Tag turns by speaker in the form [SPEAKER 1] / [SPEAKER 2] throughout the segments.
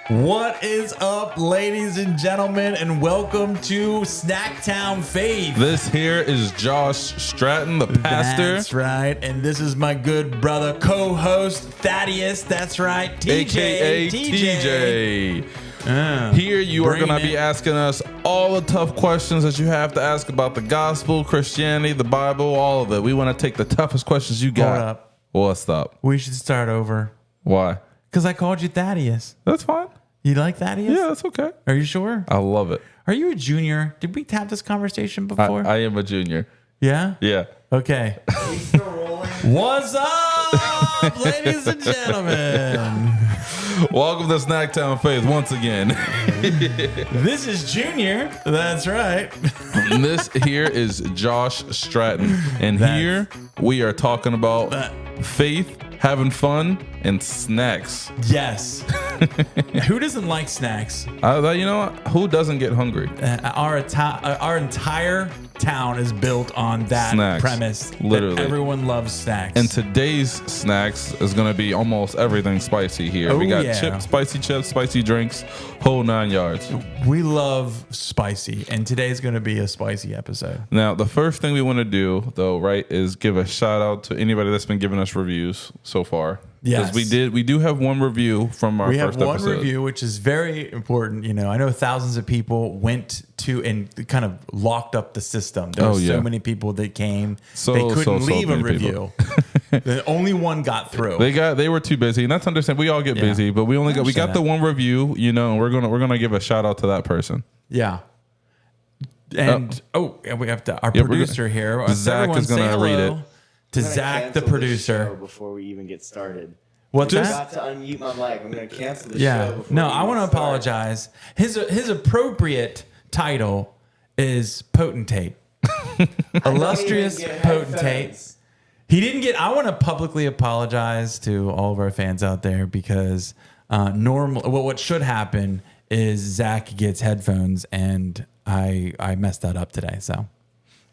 [SPEAKER 1] What is up, ladies and gentlemen, and welcome to Snacktown Faith.
[SPEAKER 2] This here is Josh Stratton, the pastor.
[SPEAKER 1] That's right, and this is my good brother, co-host Thaddeus. That's right, TJ.
[SPEAKER 2] AKA TJ. Here you are going to be asking us all the tough questions that you have to ask about the gospel, Christianity, the Bible, all of it. We want to take the toughest questions you got.
[SPEAKER 1] Hold up.
[SPEAKER 2] Well, let's stop.
[SPEAKER 1] We should start over.
[SPEAKER 2] Why?
[SPEAKER 1] Because I called you Thaddeus.
[SPEAKER 2] That's fine.
[SPEAKER 1] You like Thaddeus?
[SPEAKER 2] Yeah, that's okay.
[SPEAKER 1] Are you sure?
[SPEAKER 2] I love it.
[SPEAKER 1] Are you a junior? Did we have this conversation before?
[SPEAKER 2] I am a junior.
[SPEAKER 1] Yeah?
[SPEAKER 2] Yeah.
[SPEAKER 1] Okay. What's up, ladies and gentlemen?
[SPEAKER 2] Welcome to Snacktown Faith once again.
[SPEAKER 1] This is Junior. That's right.
[SPEAKER 2] And this here is Josh Stratton. And here we are talking about faith, having fun, and snacks.
[SPEAKER 1] Yes. Who doesn't like snacks?
[SPEAKER 2] You know what? Who doesn't get hungry?
[SPEAKER 1] Our entire town is built on that
[SPEAKER 2] Snacks.
[SPEAKER 1] premise.
[SPEAKER 2] Literally.
[SPEAKER 1] That everyone loves snacks.
[SPEAKER 2] And today's snacks is going to be almost everything spicy here.
[SPEAKER 1] Oh,
[SPEAKER 2] we got
[SPEAKER 1] yeah.
[SPEAKER 2] chips, spicy drinks, whole 9 yards.
[SPEAKER 1] We love spicy, and today's going to be a spicy episode.
[SPEAKER 2] Now, the first thing we want to do, though, right, is give a shout out to anybody that's been giving us reviews so far.
[SPEAKER 1] Yes.
[SPEAKER 2] Because we do have one review from our first episode.
[SPEAKER 1] We have one review, which is very important. You know, I know thousands of people went to and kind of locked up the system. There were so many people that came. They couldn't leave a review. Only one got through.
[SPEAKER 2] They were too busy, and that's understandable. We all get busy, but we got the one review, you know, and we're gonna give a shout out to that person.
[SPEAKER 1] Yeah. And we have our producer here.
[SPEAKER 2] Zach is gonna read it.
[SPEAKER 1] To Zach, the producer.
[SPEAKER 3] Before we even get started.
[SPEAKER 1] What's
[SPEAKER 3] I
[SPEAKER 1] that?
[SPEAKER 3] forgot to unmute my mic. I'm going to cancel the show.
[SPEAKER 1] Yeah.
[SPEAKER 3] Before
[SPEAKER 1] No,
[SPEAKER 3] we
[SPEAKER 1] I want to
[SPEAKER 3] start.
[SPEAKER 1] apologize. His appropriate title is potentate. Illustrious potentate. He didn't get. I want to publicly apologize to all of our fans out there because what should happen is Zach gets headphones, and I messed that up today. So,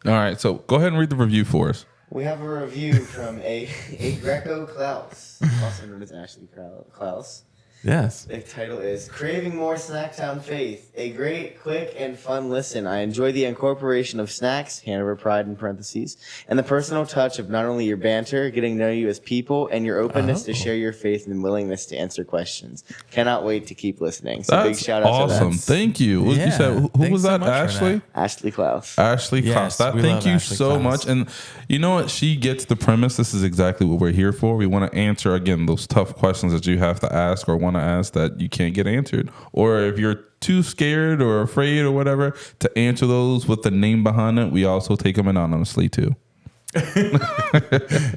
[SPEAKER 2] all right. So go ahead and read the review for us.
[SPEAKER 3] We have a review from a Greco Klaus, also known as Ashley Klaus.
[SPEAKER 1] yes.
[SPEAKER 3] The title is Craving More Snacktown Faith. A great, quick, and fun listen. I enjoy the incorporation of snacks, Hanover Pride in parentheses, and the personal touch of not only your banter, getting to know you as people, and your openness to share your faith and willingness to answer questions. Cannot wait to keep listening. So
[SPEAKER 2] That's
[SPEAKER 3] big shout out
[SPEAKER 2] awesome.
[SPEAKER 3] to that.
[SPEAKER 2] Thank you. You said, who
[SPEAKER 1] Thanks
[SPEAKER 2] was
[SPEAKER 1] so
[SPEAKER 2] that?
[SPEAKER 1] much for
[SPEAKER 2] Ashley?
[SPEAKER 1] that.
[SPEAKER 3] Ashley Klaus.
[SPEAKER 2] Ashley
[SPEAKER 1] Yes,
[SPEAKER 2] Klaus.
[SPEAKER 1] we
[SPEAKER 2] Thank
[SPEAKER 1] love
[SPEAKER 2] you
[SPEAKER 1] Ashley
[SPEAKER 2] so
[SPEAKER 1] Klaus.
[SPEAKER 2] much. And you know what? She gets the premise. This is exactly what we're here for. We want to answer, again, those tough questions that you have to ask or want to ask that you can't get answered. Or if you're too scared or afraid or whatever to answer those with the name behind it, we also take them anonymously too.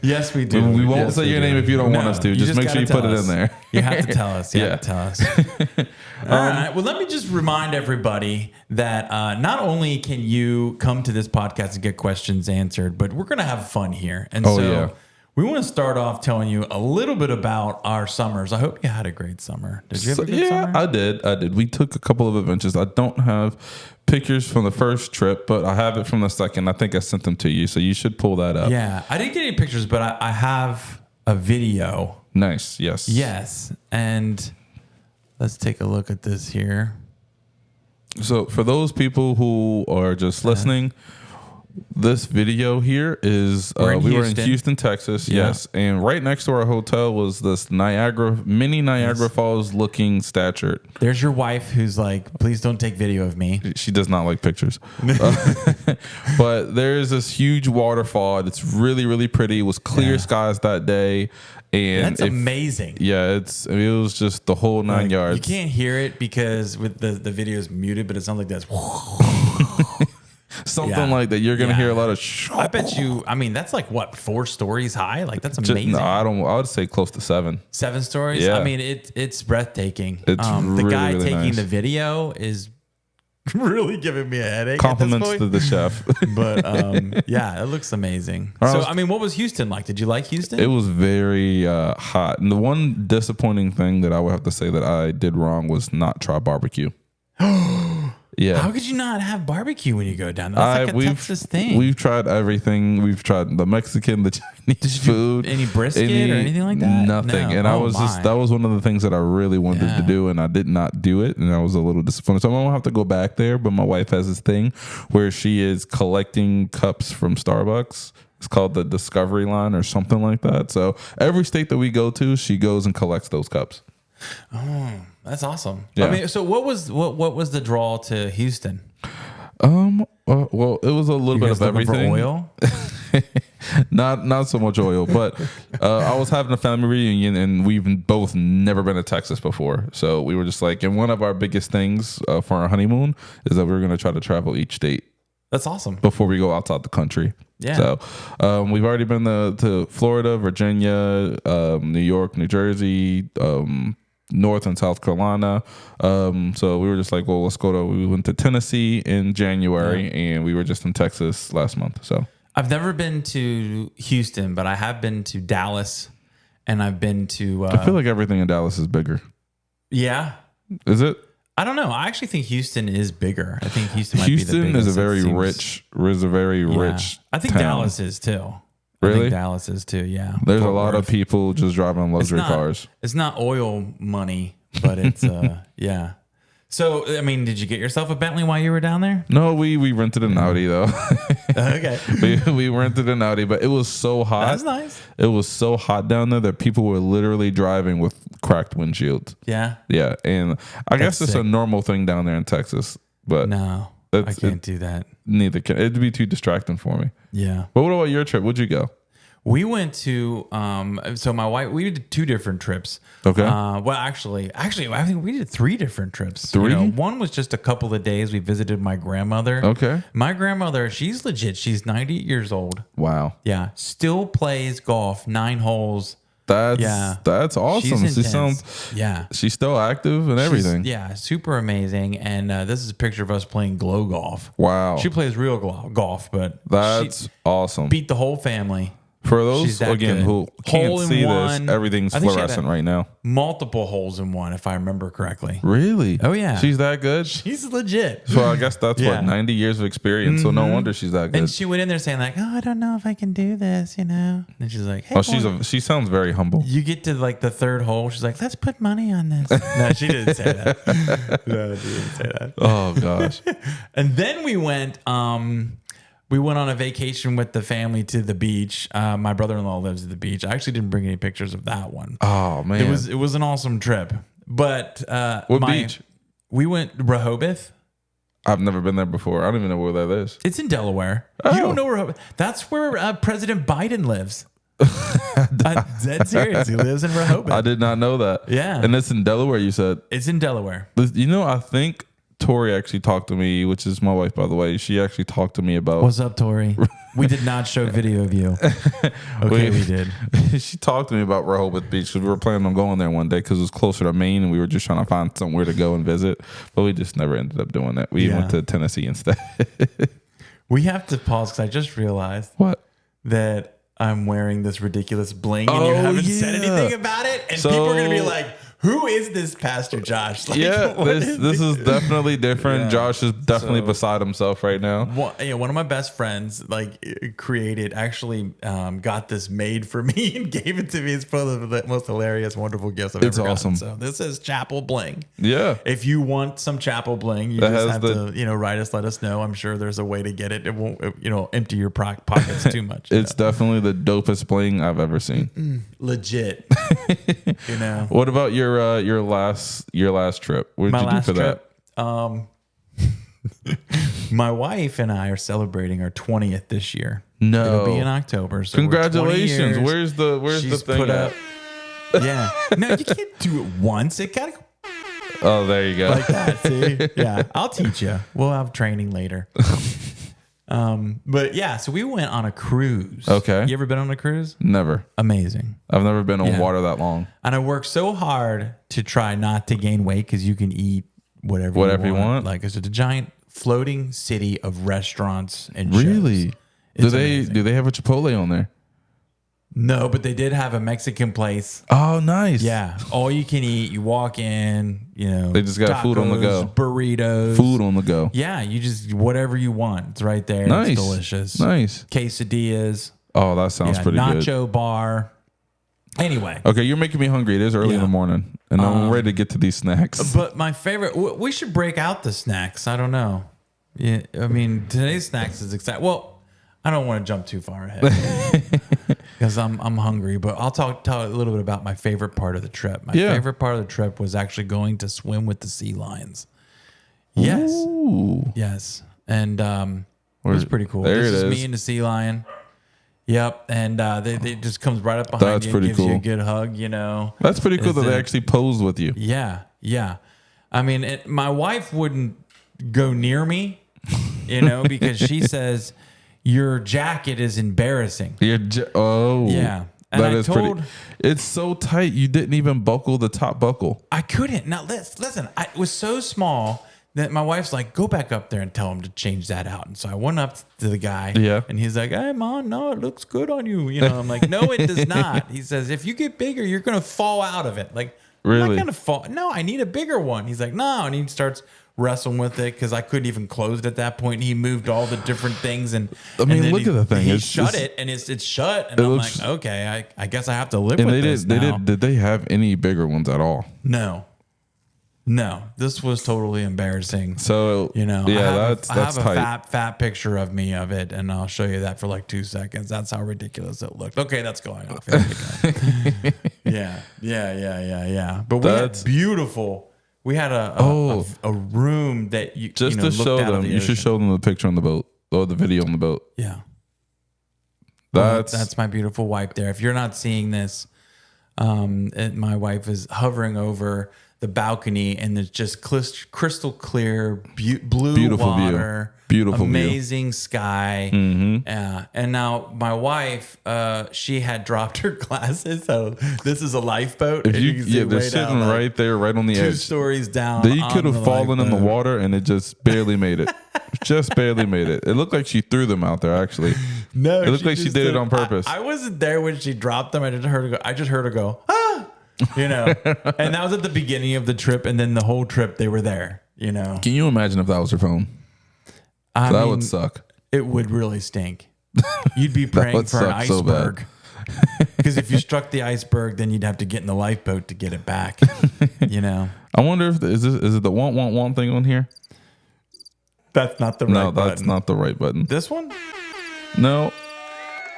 [SPEAKER 1] Yes, we do.
[SPEAKER 2] We won't say your name if you don't want us to.
[SPEAKER 1] You
[SPEAKER 2] Just make sure you
[SPEAKER 1] gotta
[SPEAKER 2] put it
[SPEAKER 1] tell
[SPEAKER 2] in there.
[SPEAKER 1] You have to tell us. You have to tell us. All right. Well, let me just remind everybody that not only can you come to this podcast and get questions answered, but we're going to have fun here. And we want to start off telling you a little bit about our summers. I hope you had a great summer. Did you have a good summer?
[SPEAKER 2] I did. We took a couple of adventures. I don't have pictures from the first trip, but I have it from the second. I think I sent them to you, so you should pull that up.
[SPEAKER 1] Yeah. I didn't get any pictures, but I have a video.
[SPEAKER 2] Nice. Yes.
[SPEAKER 1] Yes. And let's take a look at this here.
[SPEAKER 2] So for those people who are just listening, this video here is we were in Houston, Texas.
[SPEAKER 1] Yeah.
[SPEAKER 2] Yes, and right next to our hotel was this mini Niagara Falls looking statue.
[SPEAKER 1] There's your wife who's like, please don't take video of me.
[SPEAKER 2] She does not like pictures. But there is this huge waterfall. It's really, really pretty. It was clear skies that day. And
[SPEAKER 1] that's amazing.
[SPEAKER 2] Yeah, it was just the whole 9 yards.
[SPEAKER 1] You can't hear it because with the video is muted, but it sounds like this.
[SPEAKER 2] Something like that. You're going to hear a lot of
[SPEAKER 1] I bet you, I mean, that's like what, 4 stories high? Like that's amazing.
[SPEAKER 2] No, I would say close to 7.
[SPEAKER 1] 7 stories?
[SPEAKER 2] Yeah.
[SPEAKER 1] I mean, it's breathtaking.
[SPEAKER 2] It's
[SPEAKER 1] the
[SPEAKER 2] really,
[SPEAKER 1] guy
[SPEAKER 2] really
[SPEAKER 1] taking
[SPEAKER 2] nice.
[SPEAKER 1] the video is really giving me a headache.
[SPEAKER 2] Compliments
[SPEAKER 1] at
[SPEAKER 2] to
[SPEAKER 1] this
[SPEAKER 2] the
[SPEAKER 1] point.
[SPEAKER 2] chef.
[SPEAKER 1] But yeah, it looks amazing. So, I mean, what was Houston like? Did you like Houston?
[SPEAKER 2] It was very hot. And the one disappointing thing that I would have to say that I did wrong was not try barbecue. Yeah.
[SPEAKER 1] How could you not have barbecue when you go down there? That's like a Texas thing.
[SPEAKER 2] We've tried everything. We've tried the Mexican, the Chinese food.
[SPEAKER 1] Any brisket or anything like that?
[SPEAKER 2] Nothing.
[SPEAKER 1] No.
[SPEAKER 2] And I was that was one of the things that I really wanted to do, and I did not do it, and I was a little disappointed. So I'm gonna have to go back there. But my wife has this thing where she is collecting cups from Starbucks. It's called the Discovery Line or something like that. So every state that we go to, she goes and collects those cups.
[SPEAKER 1] Oh, that's awesome.
[SPEAKER 2] Yeah.
[SPEAKER 1] I mean, so what was the draw to Houston?
[SPEAKER 2] Well, it was a little bit of everything.
[SPEAKER 1] For oil?
[SPEAKER 2] not so much oil, but I was having a family reunion, and we've both never been to Texas before. So we were just like, and one of our biggest things for our honeymoon is that we were going to try to travel each state.
[SPEAKER 1] That's awesome.
[SPEAKER 2] Before we go outside the country.
[SPEAKER 1] Yeah.
[SPEAKER 2] So we've already been to Florida, Virginia, New York, New Jersey, North and South Carolina. So we were just like, well, we went to Tennessee in January, and we were just in Texas last month. So
[SPEAKER 1] I've never been to Houston, but I have been to Dallas, and I've been to...
[SPEAKER 2] I feel like everything in Dallas is bigger.
[SPEAKER 1] Yeah.
[SPEAKER 2] Is it?
[SPEAKER 1] I don't know. I actually think Houston is bigger. I think Houston might be the biggest.
[SPEAKER 2] is a very rich
[SPEAKER 1] I think
[SPEAKER 2] town.
[SPEAKER 1] Dallas is too.
[SPEAKER 2] Really?
[SPEAKER 1] I think Dallas is too, yeah.
[SPEAKER 2] There's
[SPEAKER 1] Fort
[SPEAKER 2] a lot of
[SPEAKER 1] Worth.
[SPEAKER 2] people just driving luxury cars.
[SPEAKER 1] It's not oil money, but it's yeah. So, I mean, did you get yourself a Bentley while you were down there?
[SPEAKER 2] No, we rented an Audi though.
[SPEAKER 1] Okay.
[SPEAKER 2] we rented an Audi, but it was so hot.
[SPEAKER 1] That's nice.
[SPEAKER 2] It was so hot down there that people were literally driving with cracked windshields.
[SPEAKER 1] Yeah.
[SPEAKER 2] Yeah, and I guess it's
[SPEAKER 1] sick.
[SPEAKER 2] a normal thing down there in Texas, but
[SPEAKER 1] No, I can't do that.
[SPEAKER 2] neither can. It'd be too distracting for me.
[SPEAKER 1] Yeah.
[SPEAKER 2] But what about your trip? Where'd you go?
[SPEAKER 1] We went to so my wife, we did 2 different trips.
[SPEAKER 2] Okay.
[SPEAKER 1] Well, actually, I think we did 3 different trips.
[SPEAKER 2] 3?
[SPEAKER 1] One was just a couple of days. We visited my grandmother.
[SPEAKER 2] Okay.
[SPEAKER 1] My grandmother, she's legit. She's 90 years old.
[SPEAKER 2] Wow.
[SPEAKER 1] Yeah. Still plays golf, 9 holes.
[SPEAKER 2] That's awesome.
[SPEAKER 1] She's
[SPEAKER 2] She
[SPEAKER 1] intense.
[SPEAKER 2] sounds she's still active and everything.
[SPEAKER 1] Yeah, super amazing. And this is a picture of us playing glow golf.
[SPEAKER 2] Wow.
[SPEAKER 1] She plays real golf, but
[SPEAKER 2] That's
[SPEAKER 1] she
[SPEAKER 2] awesome.
[SPEAKER 1] beat the whole family.
[SPEAKER 2] For
[SPEAKER 1] She's
[SPEAKER 2] those
[SPEAKER 1] that
[SPEAKER 2] again
[SPEAKER 1] good.
[SPEAKER 2] who can't
[SPEAKER 1] Hole in
[SPEAKER 2] see
[SPEAKER 1] one.
[SPEAKER 2] this, everything's
[SPEAKER 1] I think she had
[SPEAKER 2] fluorescent right now.
[SPEAKER 1] Multiple holes in one, if I remember correctly.
[SPEAKER 2] Really?
[SPEAKER 1] Oh, yeah.
[SPEAKER 2] She's that good?
[SPEAKER 1] She's legit.
[SPEAKER 2] So I guess that's
[SPEAKER 1] Yeah.
[SPEAKER 2] 90 years of experience. So no wonder she's that good.
[SPEAKER 1] And she went in there saying like, "Oh, I don't know if I can do this," And she's like, "Hey,
[SPEAKER 2] she sounds very humble.
[SPEAKER 1] you get to like the 3rd hole. She's like, "Let's put money on this." No, she didn't say that. No, she didn't say that.
[SPEAKER 2] Oh gosh.
[SPEAKER 1] And then we went on a vacation with the family to the beach. My brother-in-law lives at the beach. I actually didn't bring any pictures of that one.
[SPEAKER 2] Oh man.
[SPEAKER 1] It was an awesome trip. But
[SPEAKER 2] What beach?
[SPEAKER 1] We went Rehoboth.
[SPEAKER 2] I've never been there before. I don't even know where that is.
[SPEAKER 1] It's in Delaware.
[SPEAKER 2] Oh.
[SPEAKER 1] You don't know Rehoboth? That's where President Biden lives. I'm dead serious. He lives in Rehoboth.
[SPEAKER 2] I did not know that.
[SPEAKER 1] Yeah.
[SPEAKER 2] And it's in Delaware, you said.
[SPEAKER 1] It's in Delaware.
[SPEAKER 2] You know, I think Tori actually talked to me, which is my wife, by the way. She actually talked to me about.
[SPEAKER 1] What's up, Tori? We did not show video of you. Okay, we did.
[SPEAKER 2] She talked to me about Rehoboth Beach because we were planning on going there one day because it was closer to Maine and we were just trying to find somewhere to go and visit. But we just never ended up doing that. We went to Tennessee instead.
[SPEAKER 1] We have to pause because I just realized
[SPEAKER 2] What?
[SPEAKER 1] that I'm wearing this ridiculous bling and you
[SPEAKER 2] Oh,
[SPEAKER 1] haven't said
[SPEAKER 2] yeah.
[SPEAKER 1] anything about it. And
[SPEAKER 2] So-
[SPEAKER 1] people are going to be like, who is this Pastor Josh? Like,
[SPEAKER 2] Yeah,
[SPEAKER 1] what
[SPEAKER 2] this is definitely different.
[SPEAKER 1] Yeah.
[SPEAKER 2] Josh is definitely beside himself right now.
[SPEAKER 1] One of my best friends actually got this made for me and gave it to me. It's one of the most hilarious, wonderful gifts I've
[SPEAKER 2] It's
[SPEAKER 1] ever
[SPEAKER 2] awesome.
[SPEAKER 1] gotten. So this is chapel bling.
[SPEAKER 2] Yeah.
[SPEAKER 1] If you want some chapel bling, you
[SPEAKER 2] That
[SPEAKER 1] just
[SPEAKER 2] has
[SPEAKER 1] have to, write us, let us know. I'm sure there's a way to get it. It won't, empty your pockets too much.
[SPEAKER 2] It's definitely the dopest bling I've ever seen.
[SPEAKER 1] Legit.
[SPEAKER 2] What about your last trip? What did you do for that?
[SPEAKER 1] My wife and I are celebrating our 20th this year.
[SPEAKER 2] No.
[SPEAKER 1] It'll be in October. So
[SPEAKER 2] Congratulations.
[SPEAKER 1] we're 20 years.
[SPEAKER 2] Where's the
[SPEAKER 1] She's
[SPEAKER 2] thing
[SPEAKER 1] put
[SPEAKER 2] at?
[SPEAKER 1] up. Yeah. No, you can't do it once. It gotta go
[SPEAKER 2] Oh, there you go.
[SPEAKER 1] like that. See? Yeah. I'll teach you. We'll have training later. But yeah, so we went on a cruise.
[SPEAKER 2] Okay.
[SPEAKER 1] You ever been on a cruise?
[SPEAKER 2] Never.
[SPEAKER 1] Amazing.
[SPEAKER 2] I've never been on
[SPEAKER 1] Yeah.
[SPEAKER 2] water that long.
[SPEAKER 1] And I worked so hard to try not to gain weight because you can eat whatever
[SPEAKER 2] You want.
[SPEAKER 1] Like it's a giant floating city of restaurants and
[SPEAKER 2] Really?
[SPEAKER 1] shows. It's
[SPEAKER 2] Do
[SPEAKER 1] amazing.
[SPEAKER 2] they have a Chipotle on there?
[SPEAKER 1] No, but they did have a Mexican place.
[SPEAKER 2] Oh, nice.
[SPEAKER 1] Yeah, all you can eat. You walk in,
[SPEAKER 2] They just got food on the go.
[SPEAKER 1] Burritos.
[SPEAKER 2] Food on the go.
[SPEAKER 1] Yeah, you just whatever you want. It's right there.
[SPEAKER 2] Nice.
[SPEAKER 1] It's delicious.
[SPEAKER 2] Nice.
[SPEAKER 1] Quesadillas.
[SPEAKER 2] Oh, that sounds pretty good.
[SPEAKER 1] Nacho bar. Anyway.
[SPEAKER 2] Okay, you're making me hungry. It is early in the morning, and I'm ready to get to these snacks.
[SPEAKER 1] But my favorite, we should break out the snacks. I don't know. Yeah, I mean, today's snacks is exciting. Well, I don't want to jump too far ahead because I'm hungry. But I'll tell a little bit about my favorite part of the trip. My favorite part of the trip was actually going to swim with the sea lions. Yes, yes, and it was pretty cool.
[SPEAKER 2] There
[SPEAKER 1] this
[SPEAKER 2] it
[SPEAKER 1] is
[SPEAKER 2] is.
[SPEAKER 1] me and the sea lion. Yep, and they just comes right up behind
[SPEAKER 2] That's
[SPEAKER 1] you,
[SPEAKER 2] pretty
[SPEAKER 1] gives you a
[SPEAKER 2] cool.
[SPEAKER 1] good hug.
[SPEAKER 2] That's pretty cool that they actually posed with you.
[SPEAKER 1] Yeah, yeah. I mean, my wife wouldn't go near me, because she says your jacket is embarrassing.
[SPEAKER 2] Yeah.
[SPEAKER 1] And
[SPEAKER 2] That
[SPEAKER 1] I
[SPEAKER 2] is
[SPEAKER 1] told,
[SPEAKER 2] pretty. It's so tight. You didn't even buckle the top buckle.
[SPEAKER 1] I couldn't. Now listen. It was so small that my wife's like, go back up there and tell him to change that out. And so I went up to the guy.
[SPEAKER 2] Yeah.
[SPEAKER 1] And he's like, hey, Mom, no, it looks good on you. I'm like, no, it does not. He says, if you get bigger, you're going to fall out of it. Like, I'm
[SPEAKER 2] Really?
[SPEAKER 1] not going to fall. No, I need a bigger one. He's like, no. And he starts wrestling with it because I couldn't even close it at that point. And he moved all the different things. And
[SPEAKER 2] I mean,
[SPEAKER 1] and then
[SPEAKER 2] look at the thing.
[SPEAKER 1] He
[SPEAKER 2] It's
[SPEAKER 1] shut
[SPEAKER 2] just-
[SPEAKER 1] it and it's shut. And
[SPEAKER 2] It
[SPEAKER 1] I'm
[SPEAKER 2] looks-
[SPEAKER 1] like, okay, I guess I have to live
[SPEAKER 2] And
[SPEAKER 1] with this now.
[SPEAKER 2] Did they have any bigger ones at all?
[SPEAKER 1] No, this was totally embarrassing.
[SPEAKER 2] So
[SPEAKER 1] I have
[SPEAKER 2] that's
[SPEAKER 1] a
[SPEAKER 2] tight.
[SPEAKER 1] fat picture of me of it, and I'll show you that for like 2 seconds. That's how ridiculous it looked. Okay, that's going off. Here we go. yeah. But we
[SPEAKER 2] That's-
[SPEAKER 1] had beautiful. We had a room that you
[SPEAKER 2] Just to
[SPEAKER 1] looked
[SPEAKER 2] show
[SPEAKER 1] out of
[SPEAKER 2] them,
[SPEAKER 1] the
[SPEAKER 2] you should
[SPEAKER 1] ocean.
[SPEAKER 2] show them the picture on the boat or the video on the boat.
[SPEAKER 1] Yeah,
[SPEAKER 2] That's
[SPEAKER 1] my beautiful wife there. If you're not seeing this, my wife is hovering over the balcony, and there's just crystal clear, blue
[SPEAKER 2] Beautiful view.
[SPEAKER 1] water,
[SPEAKER 2] Beautiful view.
[SPEAKER 1] amazing sky. And now my wife, she had dropped her glasses, so this is a lifeboat.
[SPEAKER 2] if
[SPEAKER 1] and
[SPEAKER 2] you
[SPEAKER 1] can see
[SPEAKER 2] they're
[SPEAKER 1] way
[SPEAKER 2] sitting
[SPEAKER 1] down, like,
[SPEAKER 2] right there, right on the
[SPEAKER 1] 2
[SPEAKER 2] edge.
[SPEAKER 1] stories down.
[SPEAKER 2] They
[SPEAKER 1] on
[SPEAKER 2] could have
[SPEAKER 1] the
[SPEAKER 2] fallen in the
[SPEAKER 1] lifeboat.
[SPEAKER 2] water, and it just barely made it. Just barely made it. It looked like she threw them out there. Actually,
[SPEAKER 1] No,
[SPEAKER 2] it looked like she
[SPEAKER 1] just
[SPEAKER 2] did it on purpose.
[SPEAKER 1] I wasn't there when she dropped them. I just heard her go, ah, and that was at the beginning of the trip, and then the whole trip they were there.
[SPEAKER 2] Can you imagine if that was her phone?
[SPEAKER 1] I
[SPEAKER 2] That
[SPEAKER 1] mean,
[SPEAKER 2] would suck.
[SPEAKER 1] It would really stink. You'd be praying
[SPEAKER 2] would
[SPEAKER 1] for an
[SPEAKER 2] suck so bad.
[SPEAKER 1] iceberg. Because if you struck the iceberg, then you'd have to get in the lifeboat to get it back.
[SPEAKER 2] I wonder if is it the want thing on here?
[SPEAKER 1] That's not the right
[SPEAKER 2] No,
[SPEAKER 1] button.
[SPEAKER 2] that's not the right button.
[SPEAKER 1] This one?
[SPEAKER 2] No,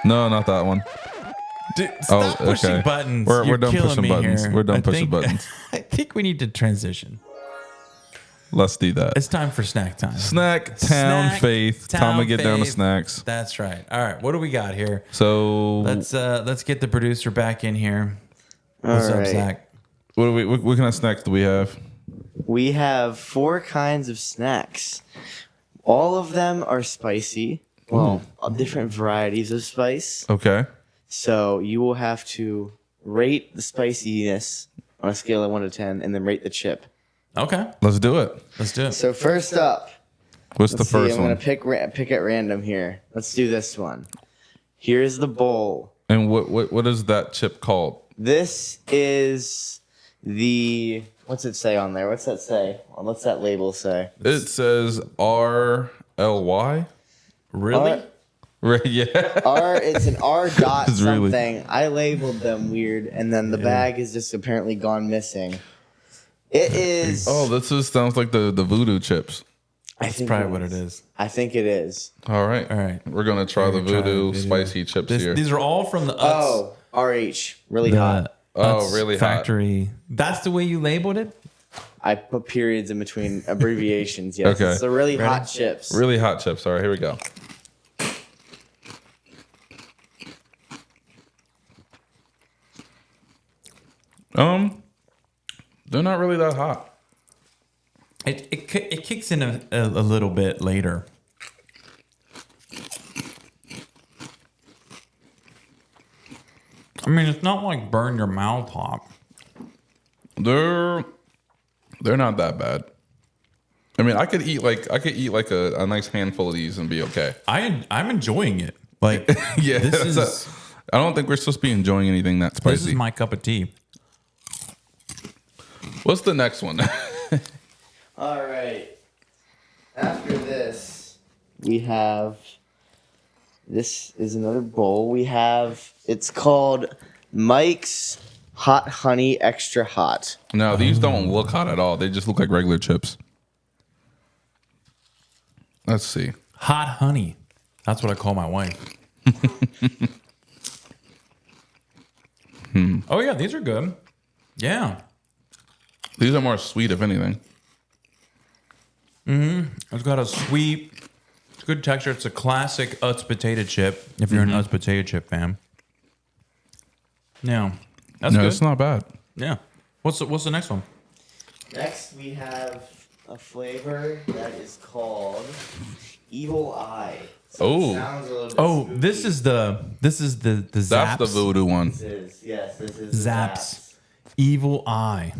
[SPEAKER 2] not that one.
[SPEAKER 1] Dude, stop pushing
[SPEAKER 2] okay.
[SPEAKER 1] buttons.
[SPEAKER 2] We're
[SPEAKER 1] You're
[SPEAKER 2] done
[SPEAKER 1] killing
[SPEAKER 2] pushing
[SPEAKER 1] me
[SPEAKER 2] buttons.
[SPEAKER 1] here.
[SPEAKER 2] We're done
[SPEAKER 1] I
[SPEAKER 2] pushing
[SPEAKER 1] think-
[SPEAKER 2] buttons.
[SPEAKER 1] I think we need to transition.
[SPEAKER 2] Let's do that.
[SPEAKER 1] It's time for snack time.
[SPEAKER 2] Snack Town
[SPEAKER 1] Snack
[SPEAKER 2] Faith. Time to
[SPEAKER 1] Town
[SPEAKER 2] get down to
[SPEAKER 1] Faith.
[SPEAKER 2] snacks.
[SPEAKER 1] That's right. All right. What do we got here?
[SPEAKER 2] So
[SPEAKER 1] Let's get the producer back in here.
[SPEAKER 3] All
[SPEAKER 1] What's up,
[SPEAKER 3] right.
[SPEAKER 1] Zach?
[SPEAKER 2] what kind of snacks do we have?
[SPEAKER 3] We have 4 kinds of snacks. All of them are spicy. Well, different varieties of spice.
[SPEAKER 2] Okay.
[SPEAKER 3] So you will have to rate the spiciness on a scale of 1 to 10, and then rate the chip.
[SPEAKER 1] Okay.
[SPEAKER 2] Let's do it.
[SPEAKER 1] Let's do it.
[SPEAKER 3] So first up,
[SPEAKER 2] What's the
[SPEAKER 3] let's see,
[SPEAKER 2] first
[SPEAKER 3] I'm
[SPEAKER 2] one?
[SPEAKER 3] gonna pick at random here. Let's do this one. Here's the bowl.
[SPEAKER 2] And what is that chip called?
[SPEAKER 3] This is the, what's it say on there? What's that say? What's that label say?
[SPEAKER 2] It says RLY.
[SPEAKER 1] Really?
[SPEAKER 2] Right? Yeah.
[SPEAKER 3] It's an R dot
[SPEAKER 2] It's really-
[SPEAKER 3] something. I labeled them weird, and then the bag is just apparently gone missing. It is.
[SPEAKER 2] Oh, sounds like the voodoo chips.
[SPEAKER 3] I think
[SPEAKER 1] Probably what it is.
[SPEAKER 3] I think it is.
[SPEAKER 2] All right.
[SPEAKER 1] All right.
[SPEAKER 2] We're gonna try the
[SPEAKER 1] We're gonna try
[SPEAKER 2] voodoo
[SPEAKER 1] the
[SPEAKER 2] spicy chips here.
[SPEAKER 1] These are all from the Utz.
[SPEAKER 3] Oh, RH, really hot.
[SPEAKER 2] Oh, really hot.
[SPEAKER 1] factory. That's the way you labeled it?
[SPEAKER 3] I put periods in between abbreviations. Yes,
[SPEAKER 2] Okay.
[SPEAKER 3] it's the really
[SPEAKER 1] Ready?
[SPEAKER 3] hot chips.
[SPEAKER 2] Really hot chips. All right, here we go. They're not really that hot.
[SPEAKER 1] It kicks in a little bit later. I mean, it's not like burn your mouth hot.
[SPEAKER 2] They're not that bad. I mean, I could eat like a nice handful of these and be okay.
[SPEAKER 1] I'm enjoying it. Like
[SPEAKER 2] Yeah,
[SPEAKER 1] this is
[SPEAKER 2] I don't think we're supposed to be enjoying anything that spicy.
[SPEAKER 1] This is my cup of tea.
[SPEAKER 2] What's the next one?
[SPEAKER 3] All right. After this, we have. This is another bowl. It's called Mike's Hot Honey Extra Hot.
[SPEAKER 2] No, these don't look hot at all. They just look like regular chips. Let's see.
[SPEAKER 1] Hot honey. That's what I call my wife. Oh, yeah, these are good. Yeah.
[SPEAKER 2] These are more sweet, if anything.
[SPEAKER 1] It's got a sweet, good texture. It's a classic Utz potato chip, if you're an Utz potato chip fan. Yeah. That's
[SPEAKER 2] No,
[SPEAKER 1] good.
[SPEAKER 2] it's not bad.
[SPEAKER 1] Yeah. What's the next one?
[SPEAKER 3] Next, we have a flavor that is called Evil Eye. So
[SPEAKER 2] Oh.
[SPEAKER 3] it sounds a little bit
[SPEAKER 1] Oh,
[SPEAKER 3] spooky.
[SPEAKER 1] this is the Zaps.
[SPEAKER 2] That's the voodoo one.
[SPEAKER 3] This is the
[SPEAKER 1] Zaps. Evil Eye.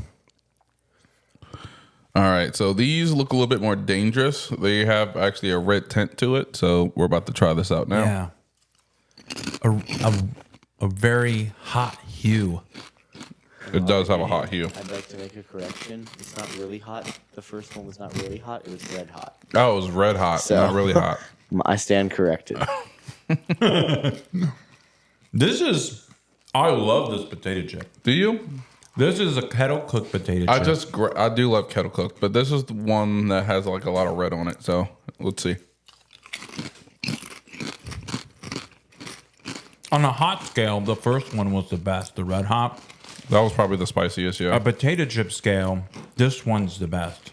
[SPEAKER 2] All right, so these look a little bit more dangerous. They have actually a red tint to it, so we're about to try this out now.
[SPEAKER 1] Yeah. A very hot hue.
[SPEAKER 2] It does have a hot hue.
[SPEAKER 3] I'd like to make a correction. It's not really hot. The first one was not really hot. It was red hot.
[SPEAKER 2] Oh, it was red hot,
[SPEAKER 3] So-
[SPEAKER 2] not really hot.
[SPEAKER 3] I stand corrected.
[SPEAKER 1] I love this potato chip.
[SPEAKER 2] Do you?
[SPEAKER 1] This is a kettle cooked potato chip.
[SPEAKER 2] I do love kettle cooked, but this is the one that has like a lot of red on it. So let's see.
[SPEAKER 1] On a hot scale, the first one was the best, the red hot.
[SPEAKER 2] That was probably the spiciest. Yeah,
[SPEAKER 1] A potato chip scale, this one's the best.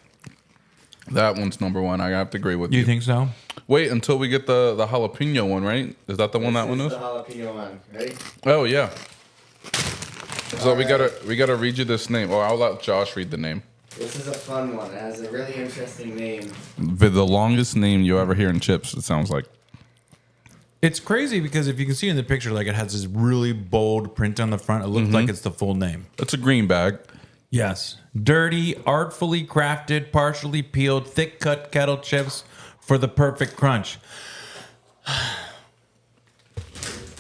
[SPEAKER 2] that one's number one. I have to agree with you.
[SPEAKER 1] You think so?
[SPEAKER 2] Wait until we get the jalapeno one, right? Is that the one that one
[SPEAKER 3] This
[SPEAKER 2] is?
[SPEAKER 3] is the jalapeno one. Ready?
[SPEAKER 2] Oh yeah. So we gotta read you this name. Or I'll let Josh read the name.
[SPEAKER 3] This is a fun one. It has a really interesting name.
[SPEAKER 2] The longest name you ever hear in chips. It sounds like.
[SPEAKER 1] It's crazy because if you can see in the picture, like it has this really bold print on the front. It looks like it's the full name.
[SPEAKER 2] It's a green bag.
[SPEAKER 1] Yes. Dirty, artfully crafted, partially peeled, thick cut kettle chips for the perfect crunch.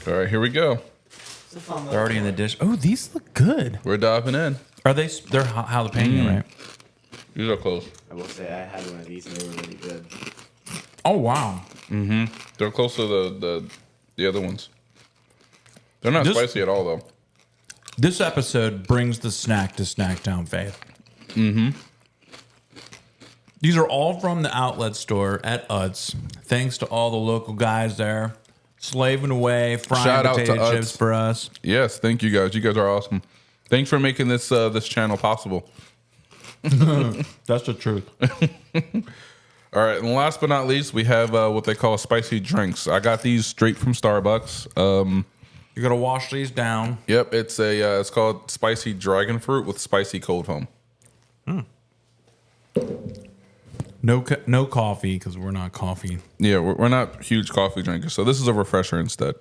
[SPEAKER 2] All right, here we go.
[SPEAKER 3] It's a fun
[SPEAKER 1] They're already in the dish. Oh, these look good.
[SPEAKER 2] We're diving in.
[SPEAKER 1] Are they? They're jalapeno, right?
[SPEAKER 2] These are close.
[SPEAKER 3] I will say I had one of these and they were really good.
[SPEAKER 1] Oh wow.
[SPEAKER 2] They're close to the other ones. They're not
[SPEAKER 1] This-
[SPEAKER 2] spicy at all, though.
[SPEAKER 1] This episode brings the snack to Snacktown Faith. These are all from the outlet store at Utz. Thanks to all the local guys there, slaving away, frying
[SPEAKER 2] Shout out to
[SPEAKER 1] potato
[SPEAKER 2] Utz.
[SPEAKER 1] chips for us.
[SPEAKER 2] Yes, thank you guys. You guys are awesome. Thanks for making this this channel possible.
[SPEAKER 1] That's the truth.
[SPEAKER 2] All right, and last but not least, we have what they call spicy drinks. I got these straight from Starbucks.
[SPEAKER 1] You gotta wash these down.
[SPEAKER 2] Yep, it's called spicy dragon fruit with spicy cold foam.
[SPEAKER 1] No coffee because we're not coffee.
[SPEAKER 2] Yeah, we're not huge coffee drinkers, so this is a refresher instead.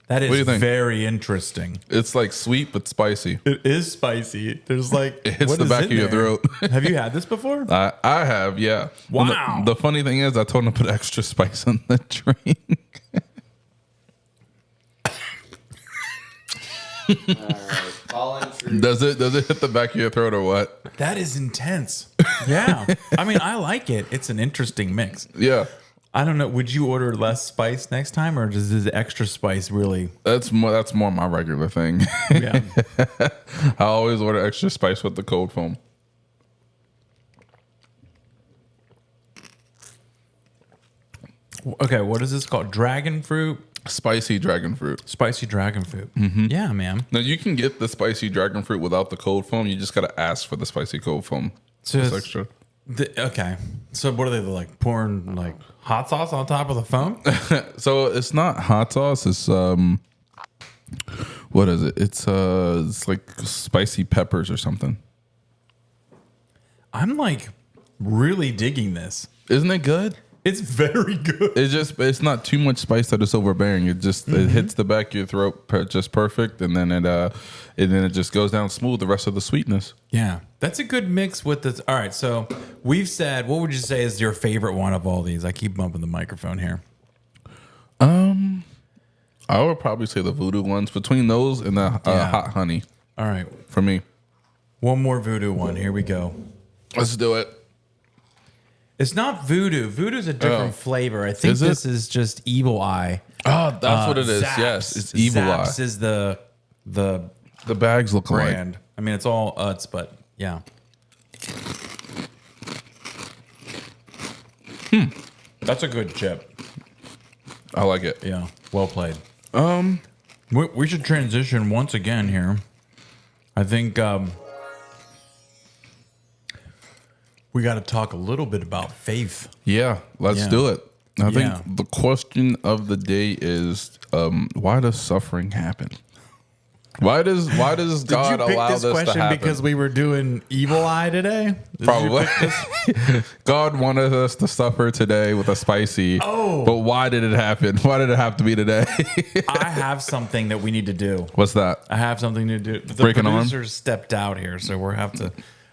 [SPEAKER 1] That
[SPEAKER 2] What do you
[SPEAKER 1] is
[SPEAKER 2] think?
[SPEAKER 1] very interesting.
[SPEAKER 2] It's like sweet but spicy.
[SPEAKER 1] It is spicy. There's like
[SPEAKER 2] It hits
[SPEAKER 1] what
[SPEAKER 2] the
[SPEAKER 1] is
[SPEAKER 2] back
[SPEAKER 1] in
[SPEAKER 2] of your
[SPEAKER 1] there?
[SPEAKER 2] throat.
[SPEAKER 1] Have you had this before?
[SPEAKER 2] I have, yeah. And
[SPEAKER 1] Wow.
[SPEAKER 2] the funny thing is, I told him to put extra spice in the drink.
[SPEAKER 3] Fallen true.
[SPEAKER 2] Does it hit the back of your throat or what?
[SPEAKER 1] That is intense. Yeah. I mean, I like it. It's an interesting mix.
[SPEAKER 2] Yeah,
[SPEAKER 1] I don't know. Would you order less spice next time, or does this extra spice really?
[SPEAKER 2] that's more my regular thing.
[SPEAKER 1] Yeah.
[SPEAKER 2] I always order extra spice with the cold foam.
[SPEAKER 1] Okay. What is this called? Dragon fruit,
[SPEAKER 2] Spicy dragon fruit.
[SPEAKER 1] spicy dragon fruit. Yeah, man.
[SPEAKER 2] Now you can get the spicy dragon fruit without the cold foam. You just gotta ask for the spicy cold foam.
[SPEAKER 1] So
[SPEAKER 2] It's
[SPEAKER 1] it's-
[SPEAKER 2] extra.
[SPEAKER 1] Okay. So what are they like pouring like hot sauce on top of the foam?
[SPEAKER 2] So it's not hot sauce. It's what is it? It's like spicy peppers or something.
[SPEAKER 1] I'm like really digging this.
[SPEAKER 2] Isn't it good?
[SPEAKER 1] It's very good.
[SPEAKER 2] It's not too much spice that is overbearing. It just it hits the back of your throat just perfect, and then it just goes down smooth. The rest of the sweetness.
[SPEAKER 1] Yeah, that's a good mix with this. All right, so we've said, what would you say is your favorite one of all these? I keep bumping the microphone here.
[SPEAKER 2] I would probably say the voodoo ones between those and the hot honey.
[SPEAKER 1] All right,
[SPEAKER 2] For me,
[SPEAKER 1] one more voodoo one. Here we go.
[SPEAKER 2] let's do it.
[SPEAKER 1] It's not voodoo. Voodoo's a different flavor. I think
[SPEAKER 2] Is it?
[SPEAKER 1] this is just Evil Eye.
[SPEAKER 2] Oh, that's what it is.
[SPEAKER 1] Zapp's.
[SPEAKER 2] Yes, it's Evil
[SPEAKER 1] Zapp's
[SPEAKER 2] Eye.
[SPEAKER 1] is the
[SPEAKER 2] The bags look alike.
[SPEAKER 1] brand. I mean, it's all Utz, but yeah. That's a good chip.
[SPEAKER 2] I like it.
[SPEAKER 1] Yeah, well played. We should transition once again here. I think we got to talk a little bit about faith.
[SPEAKER 2] Yeah, let's
[SPEAKER 1] Yeah.
[SPEAKER 2] do it. I think
[SPEAKER 1] Yeah.
[SPEAKER 2] the question of the day is, why does suffering happen? Why does God allow this to happen?
[SPEAKER 1] because we were doing Evil Eye today?
[SPEAKER 2] Probably. God wanted us to suffer today with a spicy.
[SPEAKER 1] Oh.
[SPEAKER 2] But why did it happen? Why did it have to be today?
[SPEAKER 1] I have something that we need to do.
[SPEAKER 2] What's that?
[SPEAKER 1] I have something to do. The
[SPEAKER 2] Break an arm?
[SPEAKER 1] producers stepped out here, so